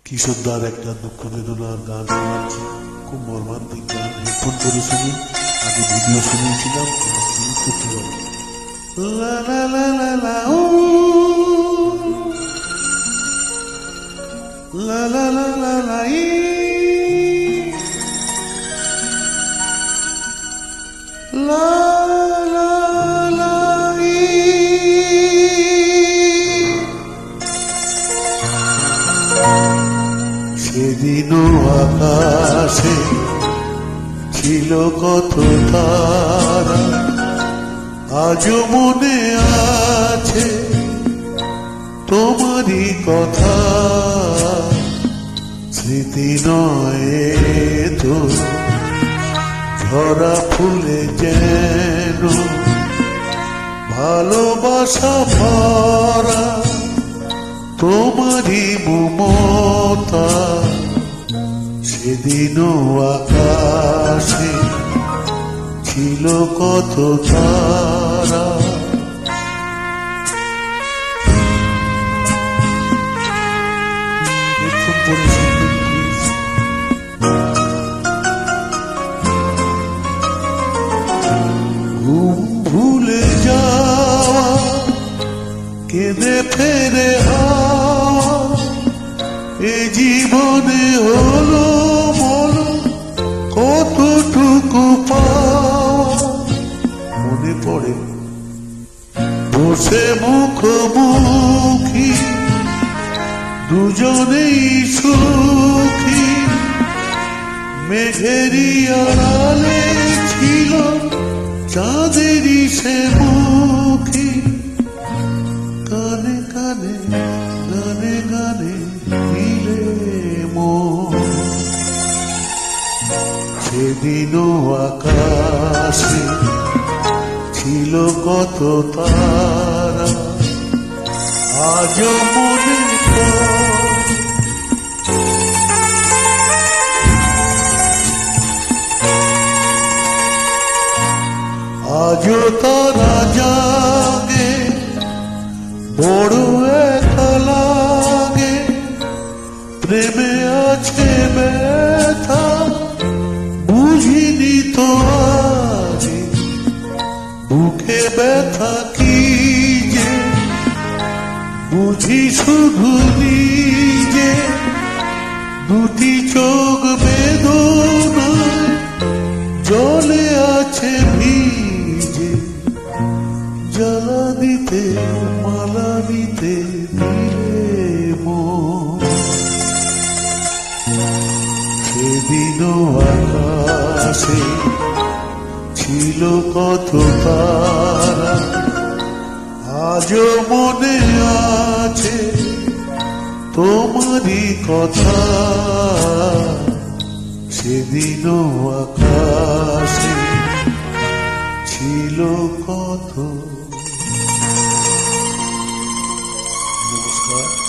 কিশোরদার একটা দুঃখ বেদনার গান শোনাচ্ছি, খুব মর্মান্তিক গান। হেডফোন করে শুনুন। আগে ভিডিও শুনিয়েছিলাম, করতে পারি। লা লা লা লা লা ও লা লা লা লা লা ই লা লা লা ই। সেদিনও আকাশে ছিল কত তারা, আজও মনে আছে তোমারই কথা। স্মৃতি নয় তো ঝরা ফুলে যেন ভালোবাসা ভরা তোমারই মমতা। সেদিনও আকাশে ছিল কত তারা। ঘুম ভুলে যাওয়া, কেঁদে ফেরে এ জীবনে হলো বলো কতটুকু পাওয়া। মনে পড়ে বসে মুখোমুখি দুজনেই সুখী, মেঘেরই আড়ালে ছিল চাঁদেরই সে মুখী। কানে কানে গানে গানে মিলে মন। সেদিনও আকাশে ছিল কত তারা, আজও মনে পড়ে। আজও তারা জাগে, বড় একা লাগে। প্রেমে আছে ব্যথা, বুঝিনি তো আগে। বুকে ব্যথা কি যে বুঝি শুধু নিজে। দুটি চোখ বেদনায় জলে আছে ভিজে। জ্বালা দিতে মালা দিতে দিলে মন। সেদিনও আকাশে ছিল কত তারা, আজও মনে আছে তোমারই কথা। সেদিনও আকাশে ছিল কত। নমস্কার।